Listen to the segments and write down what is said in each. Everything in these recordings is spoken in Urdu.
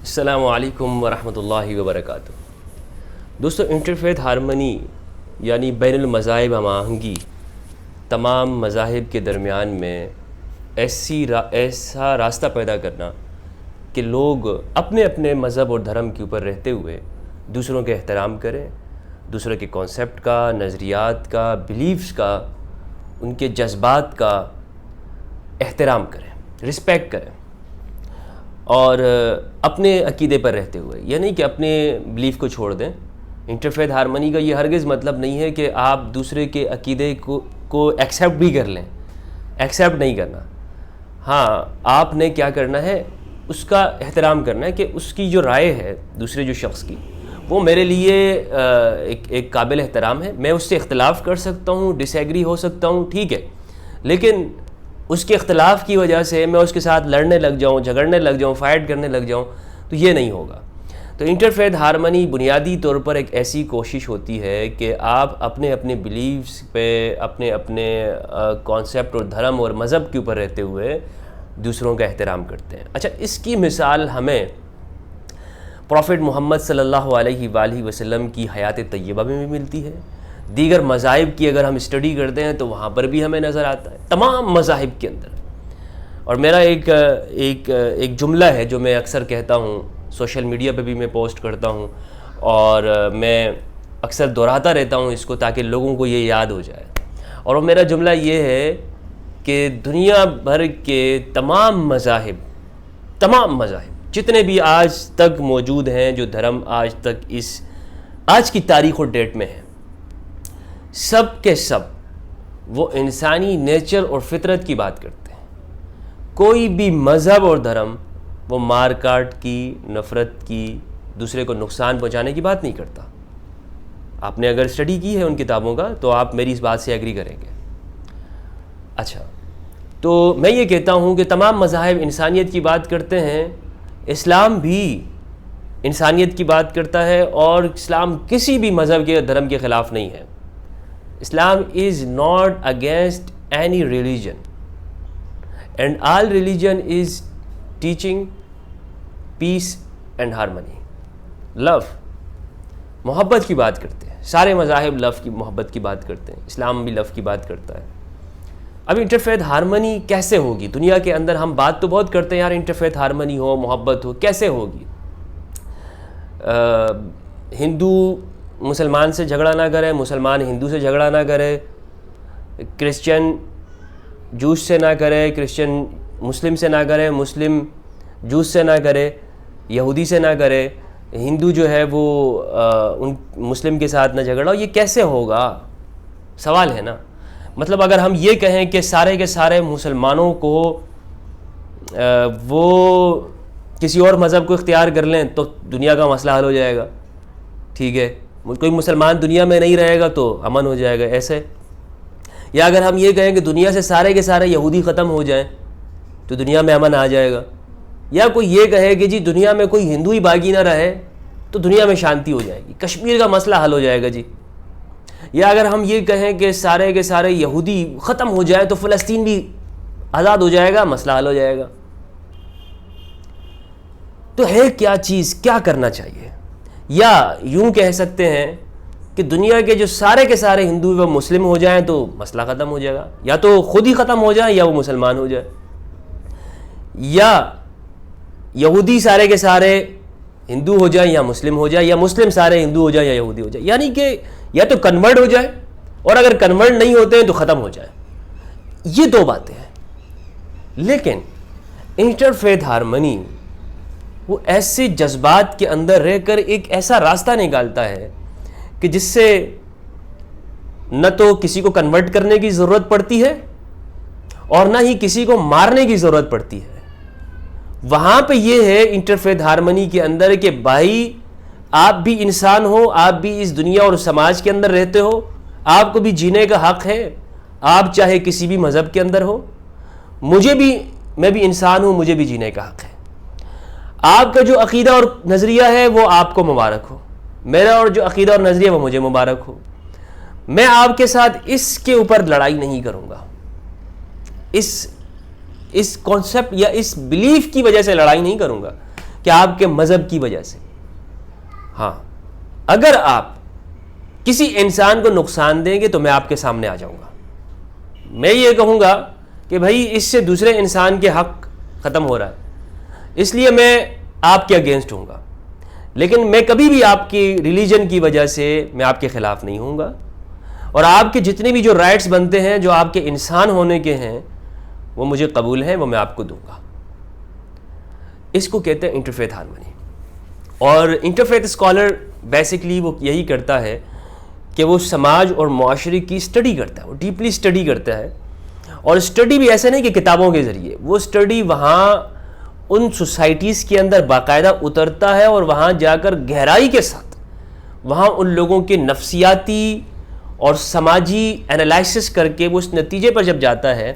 السلام علیکم ورحمۃ اللہ وبرکاتہ۔ دوستو، انٹرفیتھ ہارمنی یعنی بین المذاہب ہم آہنگی تمام مذاہب کے درمیان میں ایسا راستہ پیدا کرنا کہ لوگ اپنے اپنے مذہب اور دھرم کے اوپر رہتے ہوئے دوسروں کے احترام کریں، دوسروں کے کانسیپٹ کا، نظریات کا، بلیفز کا، ان کے جذبات کا احترام کریں، رسپیکٹ کریں، اور اپنے عقیدے پر رہتے ہوئے، یہ نہیں کہ اپنے بلیف کو چھوڑ دیں۔ انٹرفیتھ ہارمنی کا یہ ہرگز مطلب نہیں ہے کہ آپ دوسرے کے عقیدے کو ایکسیپٹ بھی کر لیں، ایکسیپٹ نہیں کرنا۔ ہاں، آپ نے کیا کرنا ہے، اس کا احترام کرنا ہے کہ اس کی جو رائے ہے دوسرے جو شخص کی، وہ میرے لیے ایک قابل احترام ہے۔ میں اس سے اختلاف کر سکتا ہوں، ڈس ایگری ہو سکتا ہوں، ٹھیک ہے، لیکن اس کے اختلاف کی وجہ سے میں اس کے ساتھ لڑنے لگ جاؤں، جھگڑنے لگ جاؤں، فائٹ کرنے لگ جاؤں، تو یہ نہیں ہوگا۔ تو انٹرفیتھ ہارمنی بنیادی طور پر ایک ایسی کوشش ہوتی ہے کہ آپ اپنے اپنے بلیفز پہ، اپنے اپنے کانسیپٹ اور دھرم اور مذہب کے اوپر رہتے ہوئے دوسروں کا احترام کرتے ہیں۔ اچھا، اس کی مثال ہمیں پروفٹ محمد صلی اللہ علیہ وآلہ وسلم کی حیات طیبہ میں بھی ملتی ہے۔ دیگر مذاہب کی اگر ہم اسٹڈی کرتے ہیں تو وہاں پر بھی ہمیں نظر آتا ہے، تمام مذاہب کے اندر۔ اور میرا ایک جملہ ہے جو میں اکثر کہتا ہوں، سوشل میڈیا پہ بھی میں پوسٹ کرتا ہوں، اور میں اکثر دہراتا رہتا ہوں اس کو تاکہ لوگوں کو یہ یاد ہو جائے۔ اور وہ میرا جملہ یہ ہے کہ دنیا بھر کے تمام مذاہب جتنے بھی آج تک موجود ہیں، جو دھرم آج تک آج کی تاریخ اور ڈیٹ میں ہیں، سب کے سب وہ انسانی نیچر اور فطرت کی بات کرتے ہیں۔ کوئی بھی مذہب اور دھرم وہ مار کاٹ کی، نفرت کی، دوسرے کو نقصان پہنچانے کی بات نہیں کرتا۔ آپ نے اگر اسٹڈی کی ہے ان کتابوں کا تو آپ میری اس بات سے ایگری کریں گے۔ اچھا، تو میں یہ کہتا ہوں کہ تمام مذاہب انسانیت کی بات کرتے ہیں، اسلام بھی انسانیت کی بات کرتا ہے، اور اسلام کسی بھی مذہب کے دھرم کے خلاف نہیں ہے۔ Islam is not against any religion, and all religion is teaching peace and harmony, love، محبت کی بات کرتے ہیں۔ سارے مذاہب محبت کی بات کرتے ہیں، اسلام بھی لو کی بات کرتا ہے۔ اب انٹرفیتھ ہارمنی کیسے ہوگی دنیا کے اندر؟ ہم بات تو بہت کرتے ہیں یار، انٹرفیتھ ہارمنی ہو، محبت ہو، کیسے ہوگی؟ ہندو مسلمان سے جھگڑا نہ کرے، مسلمان ہندو سے جھگڑا نہ کرے، کرسچن جوس سے نہ کرے، کرسچن مسلم سے نہ کرے، مسلم جوس سے نہ کرے، یہودی سے نہ کرے، ہندو جو ہے وہ ان مسلم کے ساتھ نہ جھگڑا۔ یہ کیسے ہوگا؟ سوال ہے نا۔ مطلب اگر ہم یہ کہیں کہ سارے کے سارے مسلمانوں کو وہ کسی اور مذہب کو اختیار کر لیں تو دنیا کا مسئلہ حل ہو جائے گا، ٹھیک ہے، کوئی مسلمان دنیا میں نہیں رہے گا تو امن ہو جائے گا، ایسے۔ یا اگر ہم یہ کہیں کہ دنیا سے سارے کے سارے یہودی ختم ہو جائیں تو دنیا میں امن آ جائے گا۔ یا کوئی یہ کہے کہ جی دنیا میں کوئی ہندو ہی باقی نہ رہے تو دنیا میں شانتی ہو جائے گی، کشمیر کا مسئلہ حل ہو جائے گا جی۔ یا اگر ہم یہ کہیں کہ سارے کے سارے یہودی ختم ہو جائے تو فلسطین بھی آزاد ہو جائے گا، مسئلہ حل ہو جائے گا۔ تو ہے کیا چیز، کیا کرنا چاہیے؟ یا یوں کہہ سکتے ہیں کہ دنیا کے جو سارے کے سارے ہندو وہ مسلم ہو جائیں تو مسئلہ ختم ہو جائے گا، یا تو خود ہی ختم ہو جائیں یا وہ مسلمان ہو جائے، یا یہودی سارے کے سارے ہندو ہو جائیں یا مسلم ہو جائے، یا مسلم سارے ہندو ہو جائیں یا یہودی ہو جائے، یعنی کہ یا تو کنورٹ ہو جائے، اور اگر کنورٹ نہیں ہوتے ہیں تو ختم ہو جائے۔ یہ دو باتیں ہیں۔ لیکن انٹرفیتھ ہارمنی وہ ایسے جذبات کے اندر رہ کر ایک ایسا راستہ نکالتا ہے کہ جس سے نہ تو کسی کو کنورٹ کرنے کی ضرورت پڑتی ہے اور نہ ہی کسی کو مارنے کی ضرورت پڑتی ہے۔ وہاں پہ یہ ہے انٹرفیتھ ہارمنی کے اندر کہ بھائی آپ بھی انسان ہو، آپ بھی اس دنیا اور سماج کے اندر رہتے ہو، آپ کو بھی جینے کا حق ہے، آپ چاہے کسی بھی مذہب کے اندر ہو، میں بھی انسان ہوں، مجھے بھی جینے کا حق ہے۔ آپ کا جو عقیدہ اور نظریہ ہے وہ آپ کو مبارک ہو، میرا اور جو عقیدہ اور نظریہ وہ مجھے مبارک ہو۔ میں آپ کے ساتھ اس کے اوپر لڑائی نہیں کروں گا، اس کانسیپٹ یا اس بلیف کی وجہ سے لڑائی نہیں کروں گا کہ آپ کے مذہب کی وجہ سے. ہاں اگر آپ کسی انسان کو نقصان دیں گے تو میں آپ کے سامنے آ جاؤں گا, میں یہ کہوں گا کہ بھائی اس سے دوسرے انسان کے حق ختم ہو رہا ہے, اس لیے میں آپ کے اگینسٹ ہوں گا, لیکن میں کبھی بھی آپ کی ریلیجن کی وجہ سے میں آپ کے خلاف نہیں ہوں گا, اور آپ کے جتنے بھی جو رائٹس بنتے ہیں جو آپ کے انسان ہونے کے ہیں وہ مجھے قبول ہیں, وہ میں آپ کو دوں گا. اس کو کہتے ہیں انٹرفیتھ ہارمونی. اور انٹرفیتھ اسکالر بیسکلی وہ یہی کرتا ہے کہ وہ سماج اور معاشرے کی اسٹڈی کرتا ہے, وہ ڈیپلی اسٹڈی کرتا ہے, اور اسٹڈی بھی ایسا نہیں کہ کتابوں کے ذریعے, وہ اسٹڈی وہاں ان سوسائٹیز کے اندر باقاعدہ اترتا ہے اور وہاں جا کر گہرائی کے ساتھ وہاں ان لوگوں کے نفسیاتی اور سماجی انالائسس کر کے وہ اس نتیجے پر جب جاتا ہے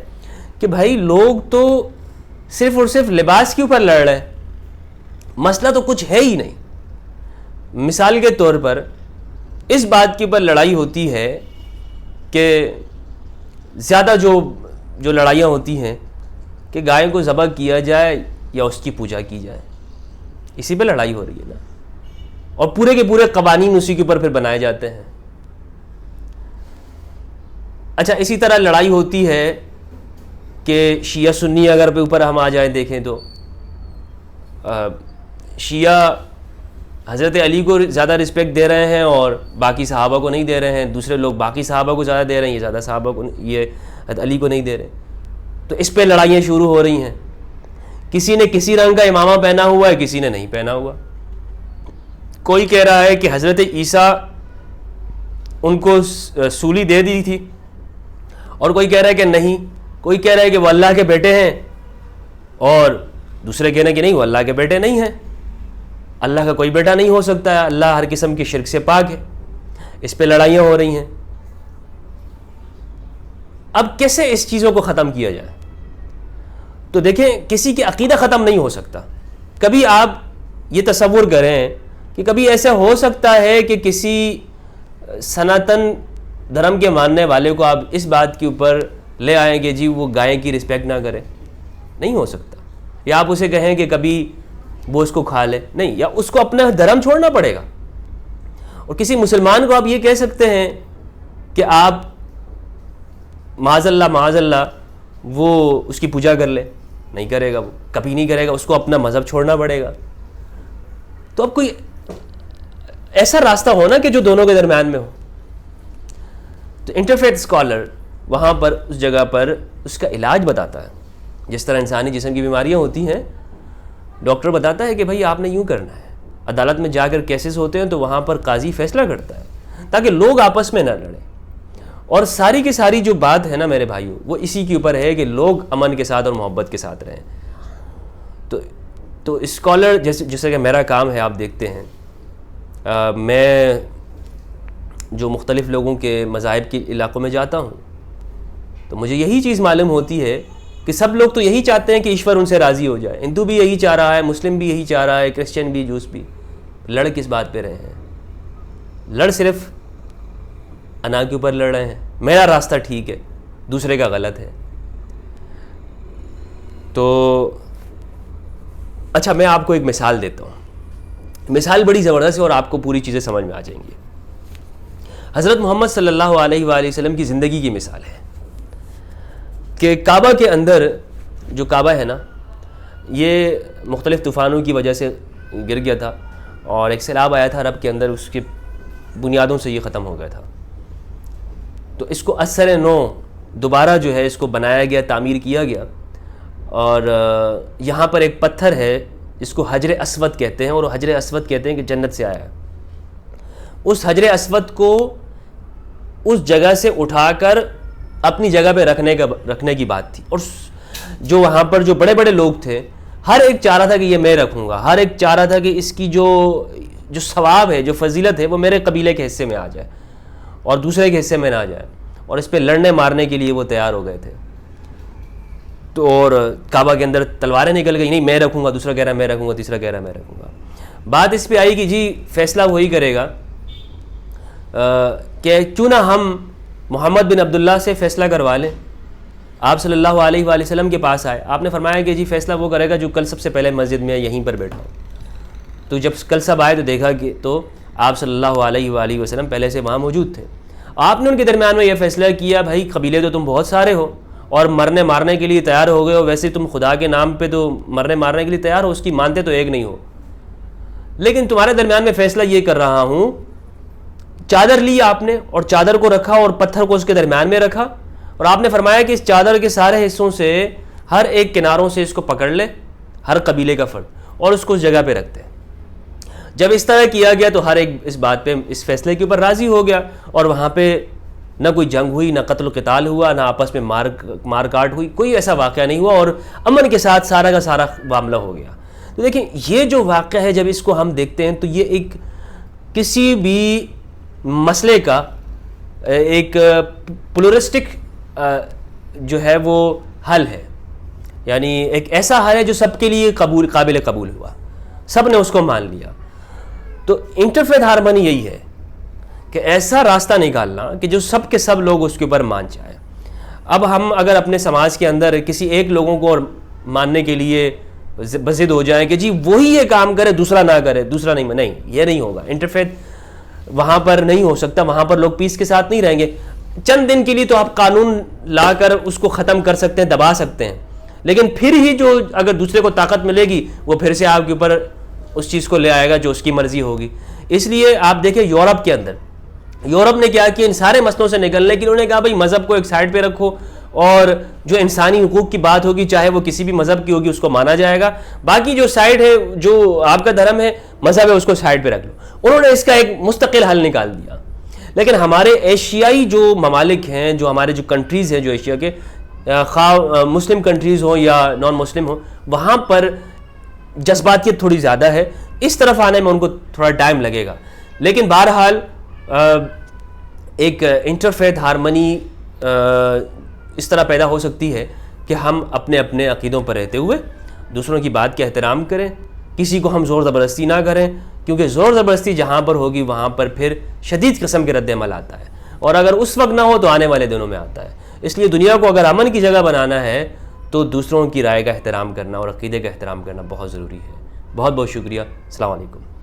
کہ بھائی لوگ تو صرف اور صرف لباس کے اوپر لڑ رہے ہیں, مسئلہ تو کچھ ہے ہی نہیں. مثال کے طور پر اس بات کے اوپر لڑائی ہوتی ہے کہ زیادہ جو لڑائیاں ہوتی ہیں کہ گائے کو ذبح کیا جائے یا اس کی پوجا کی جائے, اسی پہ لڑائی ہو رہی ہے نا, اور پورے کے پورے قوانین اسی کے اوپر پھر بنائے جاتے ہیں. اچھا اسی طرح لڑائی ہوتی ہے کہ شیعہ سنی اگر پہ اوپر ہم آ جائیں دیکھیں تو شیعہ حضرت علی کو زیادہ رسپیکٹ دے رہے ہیں اور باقی صحابہ کو نہیں دے رہے ہیں, دوسرے لوگ باقی صحابہ کو زیادہ دے رہے ہیں, یہ زیادہ صحابہ کو یہ حضرت علی کو نہیں دے رہے. تو اس پہ لڑائیاں شروع ہو رہی ہیں. کسی نے کسی رنگ کا امامہ پہنا ہوا ہے, کسی نے نہیں پہنا ہوا. کوئی کہہ رہا ہے کہ حضرت عیسیٰ ان کو سولی دے دی تھی, اور کوئی کہہ رہا ہے کہ نہیں, کوئی کہہ رہا ہے کہ وہ اللہ کے بیٹے ہیں, اور دوسرے کہنا کہ نہیں وہ اللہ کے بیٹے نہیں ہیں, اللہ کا کوئی بیٹا نہیں ہو سکتا ہے, اللہ ہر قسم کی شرک سے پاک ہے. اس پہ لڑائیاں ہو رہی ہیں. اب کیسے اس چیزوں کو ختم کیا جائے؟ تو دیکھیں کسی کی عقیدہ ختم نہیں ہو سکتا. کبھی آپ یہ تصور کریں کہ کبھی ایسا ہو سکتا ہے کہ کسی سناتن دھرم کے ماننے والے کو آپ اس بات کے اوپر لے آئیں کہ جی وہ گائے کی رسپیکٹ نہ کرے؟ نہیں ہو سکتا. یا آپ اسے کہیں کہ کبھی وہ اس کو کھا لے؟ نہیں, یا اس کو اپنا دھرم چھوڑنا پڑے گا. اور کسی مسلمان کو آپ یہ کہہ سکتے ہیں کہ آپ معاذ اللہ وہ اس کی پوجا کر لے؟ نہیں کرے گا, وہ کبھی نہیں کرے گا, اس کو اپنا مذہب چھوڑنا پڑے گا. تو اب کوئی ایسا راستہ ہونا کہ جو دونوں کے درمیان میں ہو. تو انٹرفیتھ اسکالر وہاں پر اس جگہ پر اس کا علاج بتاتا ہے. جس طرح انسانی جسم کی بیماریاں ہوتی ہیں, ڈاکٹر بتاتا ہے کہ بھائی آپ نے یوں کرنا ہے. عدالت میں جا کر کیسز ہوتے ہیں تو وہاں پر قاضی فیصلہ کرتا ہے تاکہ لوگ آپس میں نہ لڑیں. اور ساری کی ساری جو بات ہے نا میرے بھائیوں, وہ اسی کے اوپر ہے کہ لوگ امن کے ساتھ اور محبت کے ساتھ رہیں. تو اسکالر جیسے کہ میرا کام ہے, آپ دیکھتے ہیں میں جو مختلف لوگوں کے مذاہب کے علاقوں میں جاتا ہوں تو مجھے یہی چیز معلوم ہوتی ہے کہ سب لوگ تو یہی چاہتے ہیں کہ ایشور ان سے راضی ہو جائے. ہندو بھی یہی چاہ رہا ہے, مسلم بھی یہی چاہ رہا ہے, کرسچن بھی, جوس بھی. لڑ کس بات پہ رہے ہیں؟ لڑ صرف انا کے اوپر لڑ رہے ہیں. میرا راستہ ٹھیک ہے, دوسرے کا غلط ہے. تو اچھا میں آپ کو ایک مثال دیتا ہوں. مثال بڑی زبردست ہے اور آپ کو پوری چیزیں سمجھ میں آ جائیں گی. حضرت محمد صلی اللہ علیہ وآلہ وسلم کی زندگی کی مثال ہے کہ کعبہ کے اندر جو کعبہ ہے نا, یہ مختلف طوفانوں کی وجہ سے گر گیا تھا اور ایک سیلاب آیا تھا عرب کے اندر, اس کے بنیادوں سے یہ ختم ہو گیا تھا. تو اس کو اثر نو دوبارہ جو ہے اس کو بنایا گیا, تعمیر کیا گیا. اور یہاں پر ایک پتھر ہے جس کو حجر اسود کہتے ہیں, اور حجر اسود کہتے ہیں کہ جنت سے آیا ہے. اس حجر اسود کو اس جگہ سے اٹھا کر اپنی جگہ پہ رکھنے کی بات تھی. اور جو وہاں پر جو بڑے بڑے لوگ تھے, ہر ایک چاہ رہا تھا کہ یہ میں رکھوں گا, ہر ایک چاہ رہا تھا کہ اس کی جو ثواب ہے, جو فضیلت ہے, وہ میرے قبیلے کے حصے میں آ جائے اور دوسرے کے حصے میں نہ آ جائے. اور اس پہ لڑنے مارنے کے لیے وہ تیار ہو گئے تھے. تو اور کعبہ کے اندر تلواریں نکل گئی, نہیں میں رکھوں گا, دوسرا کہہ رہا ہے میں رکھوں گا, تیسرا کہہ رہا ہے میں رکھوں گا. بات اس پہ آئی کہ جی فیصلہ وہی کرے گا کہ کیوں نہ ہم محمد بن عبداللہ سے فیصلہ کروا لیں. آپ صلی اللہ علیہ وآلہ وسلم کے پاس آئے, آپ نے فرمایا کہ جی فیصلہ وہ کرے گا جو کل سب سے پہلے مسجد میں یہیں پر بیٹھا ہو. تو جب کل سب آئے تو دیکھا کہ تو آپ صلی اللہ علیہ وآلہ وسلم پہلے سے وہاں موجود تھے. آپ نے ان کے درمیان میں یہ فیصلہ کیا بھائی قبیلے تو تم بہت سارے ہو اور مرنے مارنے کے لیے تیار ہو گئے ہو, ویسے تم خدا کے نام پہ تو مرنے مارنے کے لیے تیار ہو, اس کی مانتے تو ایک نہیں ہو, لیکن تمہارے درمیان میں فیصلہ یہ کر رہا ہوں. چادر لی آپ نے اور چادر کو رکھا اور پتھر کو اس کے درمیان میں رکھا, اور آپ نے فرمایا کہ اس چادر کے سارے حصوں سے ہر ایک کناروں سے اس کو پکڑ لے, ہر قبیلے کا فرد, اور اس کو اس جگہ پہ رکھتے. جب اس طرح کیا گیا تو ہر ایک اس بات پہ, اس فیصلے کے اوپر راضی ہو گیا, اور وہاں پہ نہ کوئی جنگ ہوئی, نہ قتل و قتال ہوا, نہ آپس میں مار کاٹ ہوئی, کوئی ایسا واقعہ نہیں ہوا, اور امن کے ساتھ سارا کا سارا معاملہ ہو گیا. تو دیکھیں یہ جو واقعہ ہے جب اس کو ہم دیکھتے ہیں تو یہ ایک کسی بھی مسئلے کا ایک پلورسٹک جو ہے وہ حل ہے, یعنی ایک ایسا حل ہے جو سب کے لیے قابل قبول ہوا, سب نے اس کو مان لیا. تو انٹرفیتھ ہارمنی یہی ہے کہ ایسا راستہ نکالنا کہ جو سب کے سب لوگ اس کے اوپر مان جائیں. اب ہم اگر اپنے سماج کے اندر کسی ایک لوگوں کو ماننے کے لیے بضد ہو جائیں کہ جی وہی یہ کام کرے دوسرا نہ کرے, دوسرا نہیں, یہ نہیں ہوگا. انٹرفیتھ وہاں پر نہیں ہو سکتا, وہاں پر لوگ پیس کے ساتھ نہیں رہیں گے. چند دن کے لیے تو آپ قانون لا کر اس کو ختم کر سکتے ہیں, دبا سکتے ہیں, لیکن پھر ہی جو اگر دوسرے کو طاقت ملے گی وہ پھر سے آپ کے اوپر اس چیز کو لے آئے گا جو اس کی مرضی ہوگی. اس لیے آپ دیکھیں یورپ کے اندر, یورپ نے کیا کیا ان سارے مسئلوں سے نکلنے کے لیے انہوں نے کہا بھائی مذہب کو ایک سائڈ پہ رکھو, اور جو انسانی حقوق کی بات ہوگی چاہے وہ کسی بھی مذہب کی ہوگی اس کو مانا جائے گا, باقی جو سائڈ ہے جو آپ کا دھرم ہے مذہب ہے اس کو سائڈ پہ رکھ لو. انہوں نے اس کا ایک مستقل حل نکال دیا. لیکن ہمارے ایشیائی جو ممالک ہیں, جو ہمارے جو کنٹریز ہیں جو ایشیا کے, خواہ مسلم کنٹریز ہوں یا نان مسلم ہوں, وہاں پر جذباتیت تھوڑی زیادہ ہے, اس طرف آنے میں ان کو تھوڑا ٹائم لگے گا. لیکن بہرحال ایک انٹرفیتھ ہارمنی اس طرح پیدا ہو سکتی ہے کہ ہم اپنے اپنے عقیدوں پر رہتے ہوئے دوسروں کی بات کا احترام کریں, کسی کو ہم زور زبردستی نہ کریں, کیونکہ زور زبردستی جہاں پر ہوگی وہاں پر پھر شدید قسم کے رد عمل آتا ہے, اور اگر اس وقت نہ ہو تو آنے والے دنوں میں آتا ہے. اس لیے دنیا کو اگر امن کی جگہ بنانا ہے تو دوسروں کی رائے کا احترام کرنا اور عقیدے کا احترام کرنا بہت ضروری ہے. بہت بہت شکریہ. السلام علیکم.